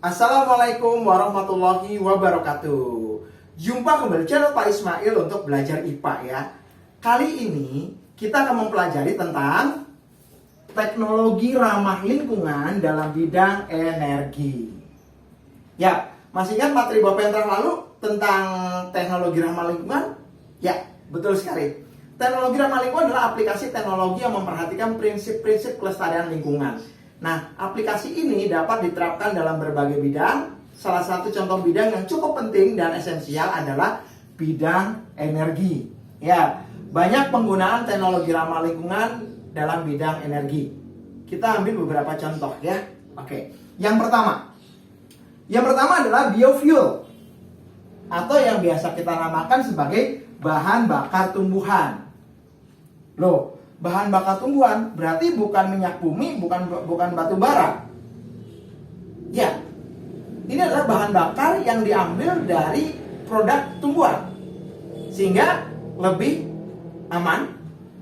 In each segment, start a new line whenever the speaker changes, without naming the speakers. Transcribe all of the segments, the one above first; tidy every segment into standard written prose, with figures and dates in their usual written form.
Assalamualaikum warahmatullahi wabarakatuh. Jumpa kembali channel Pak Ismail untuk belajar IPA ya. Kali ini kita akan mempelajari tentang teknologi ramah lingkungan dalam bidang energi. Ya, masih ingat materi Bapak yang lalu tentang teknologi ramah lingkungan? Ya, betul sekali. Teknologi ramah lingkungan adalah aplikasi teknologi yang memperhatikan prinsip-prinsip kelestarian lingkungan. Nah, aplikasi ini dapat diterapkan dalam berbagai bidang. Salah satu contoh bidang yang cukup penting dan esensial adalah bidang energi. Ya, banyak penggunaan teknologi ramah lingkungan dalam bidang energi. Kita ambil beberapa contoh ya. Oke, yang pertama adalah biofuel atau yang biasa kita namakan sebagai bahan bakar tumbuhan. Loh, bahan bakar tumbuhan berarti bukan minyak bumi, bukan batu bara. Ya, ini adalah bahan bakar yang diambil dari produk tumbuhan, sehingga lebih aman,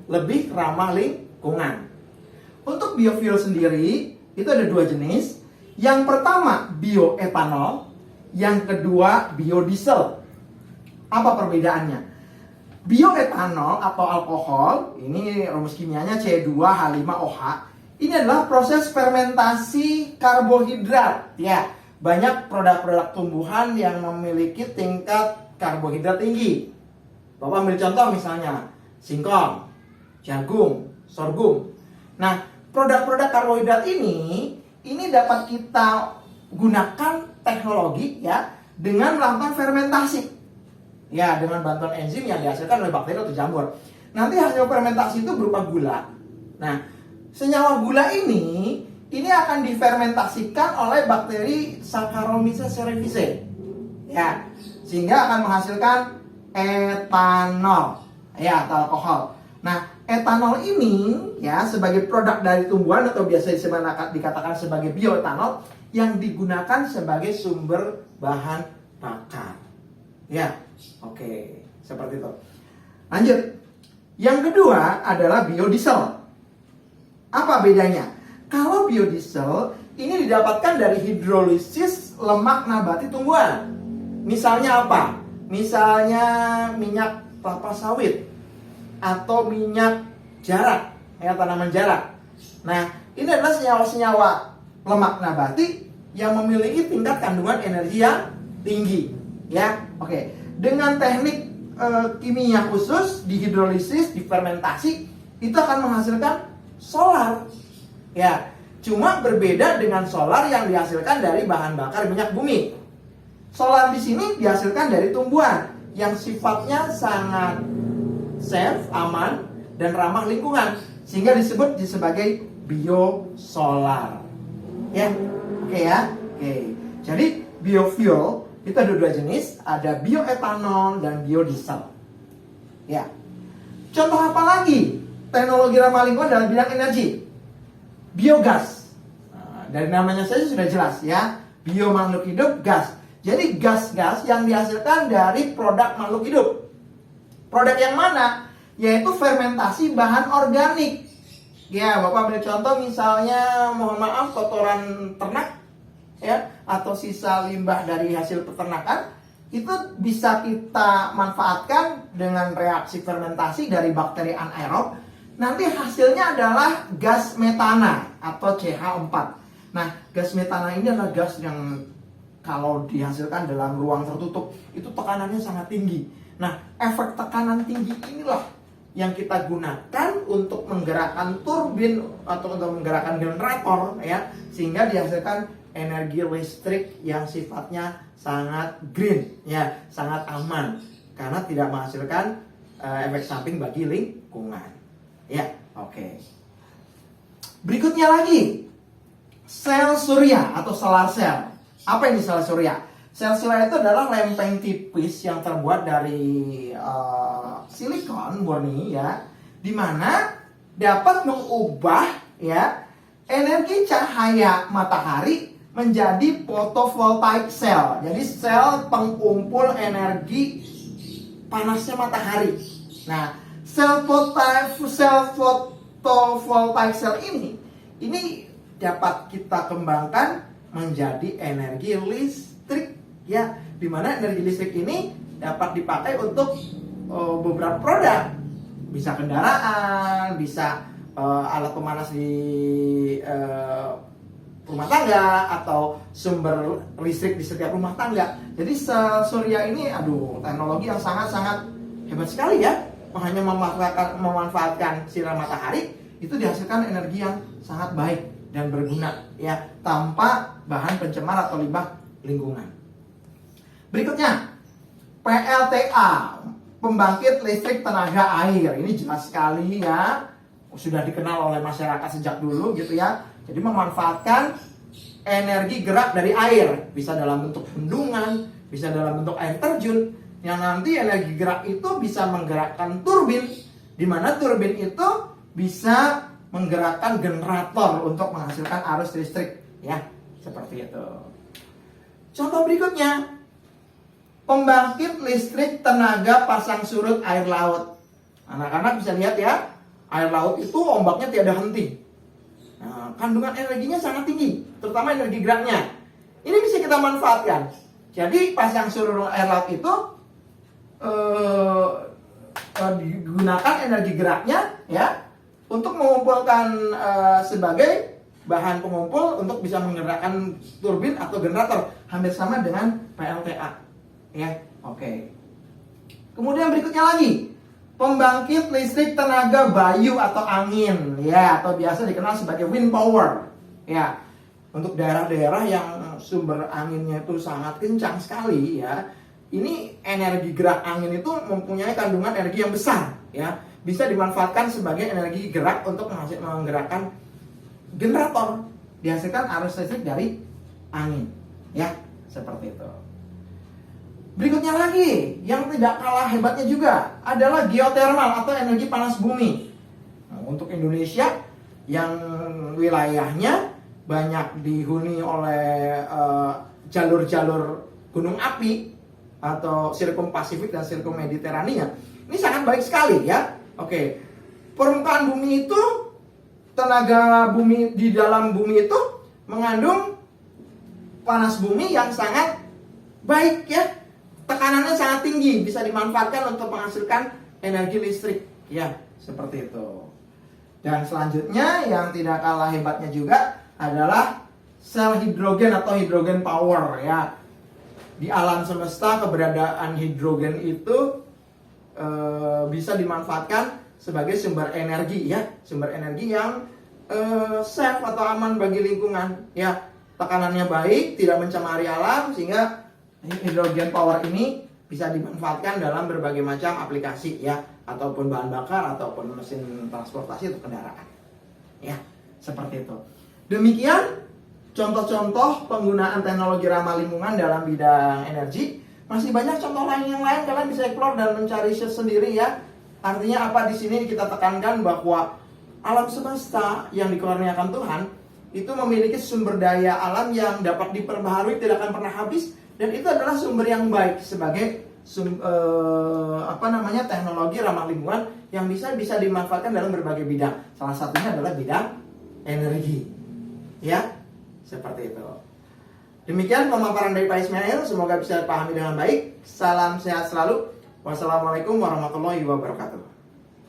lebih ramah lingkungan. Untuk biofuel sendiri itu ada dua jenis. Yang pertama bioetanol, yang kedua biodiesel. Apa perbedaannya? Bioetanol atau alkohol, ini rumus kimianya C2H5OH. Ini adalah proses fermentasi karbohidrat. Ya, banyak produk-produk tumbuhan yang memiliki tingkat karbohidrat tinggi. Bapak ambil contoh misalnya singkong, jagung, sorghum. Nah, produk-produk karbohidrat ini dapat kita gunakan teknologi ya dengan melakukan fermentasi. Ya, dengan bantuan enzim yang dihasilkan oleh bakteri atau jamur. Nanti hasil fermentasi itu berupa gula. Nah, senyawa gula ini akan difermentasikan oleh bakteri Saccharomyces cerevisiae. Ya, sehingga akan menghasilkan etanol, ya, atau alkohol. Nah, etanol ini ya sebagai produk dari tumbuhan atau biasa dikatakan sebagai bioetanol yang digunakan sebagai sumber bahan bakar. Ya, oke, seperti itu. Lanjut. Yang kedua adalah biodiesel. Apa bedanya? Kalau biodiesel ini didapatkan dari hidrolisis lemak nabati tumbuhan. Misalnya apa? Misalnya minyak kelapa sawit atau minyak jarak, ya, tanaman jarak. Nah, ini adalah senyawa-senyawa lemak nabati yang memiliki tingkat kandungan energi yang tinggi. Ya, oke. Dengan teknik kimia khusus, dihidrolisis, difermentasi, itu akan menghasilkan solar. Ya, cuma berbeda dengan solar yang dihasilkan dari bahan bakar minyak bumi. Solar di sini dihasilkan dari tumbuhan yang sifatnya sangat safe, aman, dan ramah lingkungan, sehingga disebut sebagai biosolar. Ya, oke ya. Oke. Jadi biofuel itu ada dua jenis, ada bioetanol dan biodiesel. Ya. Contoh apa lagi teknologi ramah lingkungan dalam bidang energi? Biogas. Nah, dari namanya saja sudah jelas ya. Bio makhluk hidup, gas. Jadi gas-gas yang dihasilkan dari produk makhluk hidup. Produk yang mana? Yaitu fermentasi bahan organik. Ya, Bapak ambil contoh misalnya, mohon maaf, kotoran ternak ya, atau sisa limbah dari hasil peternakan, itu bisa kita manfaatkan dengan reaksi fermentasi dari bakteri anaerob. Nanti hasilnya adalah gas metana atau CH4. Nah, gas metana ini adalah gas yang kalau dihasilkan dalam ruang tertutup itu tekanannya sangat tinggi. Nah, efek tekanan tinggi inilah yang kita gunakan untuk menggerakkan turbin atau untuk menggerakkan generator ya, sehingga dihasilkan energi listrik yang sifatnya sangat green ya, sangat aman karena tidak menghasilkan efek samping bagi lingkungan. Ya, oke. Berikutnya lagi, sel surya atau solar cell. Apa ini sel surya? Sel surya itu adalah lempeng tipis yang terbuat dari silikon murni ya, di mana dapat mengubah ya energi cahaya matahari menjadi photovoltaic cell. Jadi sel pengumpul energi panasnya matahari. Nah, sel photovoltaic cell ini dapat kita kembangkan menjadi energi listrik, ya, dimana energi listrik ini dapat dipakai untuk beberapa produk, bisa kendaraan, bisa alat pemanas di rumah tangga, atau sumber listrik di setiap rumah tangga. Jadi sel surya ini, teknologi yang sangat-sangat hebat sekali ya. Hanya memanfaatkan sinar matahari, itu dihasilkan energi yang sangat baik dan berguna ya, tanpa bahan pencemar atau limbah lingkungan. Berikutnya, PLTA, pembangkit listrik tenaga air. Ini jelas sekali ya, sudah dikenal oleh masyarakat sejak dulu gitu ya. Jadi memanfaatkan energi gerak dari air, bisa dalam bentuk bendungan, bisa dalam bentuk air terjun, yang nanti energi gerak itu bisa menggerakkan turbin, di mana turbin itu bisa menggerakkan generator untuk menghasilkan arus listrik ya, seperti itu. Contoh berikutnya, pembangkit listrik tenaga pasang surut air laut. Anak-anak bisa lihat ya, air laut itu ombaknya tiada henti. Nah, kandungan energinya sangat tinggi, terutama energi geraknya. Ini bisa kita manfaatkan. Jadi pasang surut air laut itu digunakan energi geraknya ya, untuk mengumpulkan sebagai bahan pengumpul untuk bisa menggerakkan turbin atau generator, hampir sama dengan PLTA ya. Oke. Kemudian berikutnya lagi, pembangkit listrik tenaga bayu atau angin ya, atau biasa dikenal sebagai wind power ya. Untuk daerah-daerah yang sumber anginnya itu sangat kencang sekali ya, ini energi gerak angin itu mempunyai kandungan energi yang besar ya, bisa dimanfaatkan sebagai energi gerak untuk menggerakkan generator, dihasilkan arus listrik dari angin ya, seperti itu. Berikutnya lagi, yang tidak kalah hebatnya juga adalah geotermal atau energi panas bumi. Nah, untuk Indonesia yang wilayahnya banyak dihuni oleh jalur-jalur gunung api atau sirkum Pasifik dan sirkum Mediterania, ini sangat baik sekali ya. Oke, permukaan bumi itu, tenaga bumi di dalam bumi itu mengandung panas bumi yang sangat baik ya, tekanannya sangat tinggi, bisa dimanfaatkan untuk menghasilkan energi listrik ya, seperti itu. Dan selanjutnya yang tidak kalah hebatnya juga adalah sel hidrogen atau hidrogen power ya. Di alam semesta keberadaan hidrogen itu bisa dimanfaatkan sebagai sumber energi ya, sumber energi yang safe atau aman bagi lingkungan ya. Tekanannya baik, tidak mencemari alam, sehingga hidrogen power ini bisa dimanfaatkan dalam berbagai macam aplikasi ya, ataupun bahan bakar ataupun mesin transportasi atau kendaraan ya, seperti itu. Demikian contoh-contoh penggunaan teknologi ramah lingkungan dalam bidang energi. Masih banyak contoh lain yang lain, kalian bisa explore dan mencari sendiri ya. Artinya apa di sini kita tekankan bahwa alam semesta yang dikurniakan Tuhan itu memiliki sumber daya alam yang dapat diperbaharui, tidak akan pernah habis, dan itu adalah sumber yang baik sebagai teknologi ramah lingkungan yang bisa dimanfaatkan dalam berbagai bidang. Salah satunya adalah bidang energi. Ya, seperti itu. Demikian pemaparan dari Pak Ismail, semoga bisa dipahami dengan baik. Salam sehat selalu. Wassalamualaikum warahmatullahi wabarakatuh.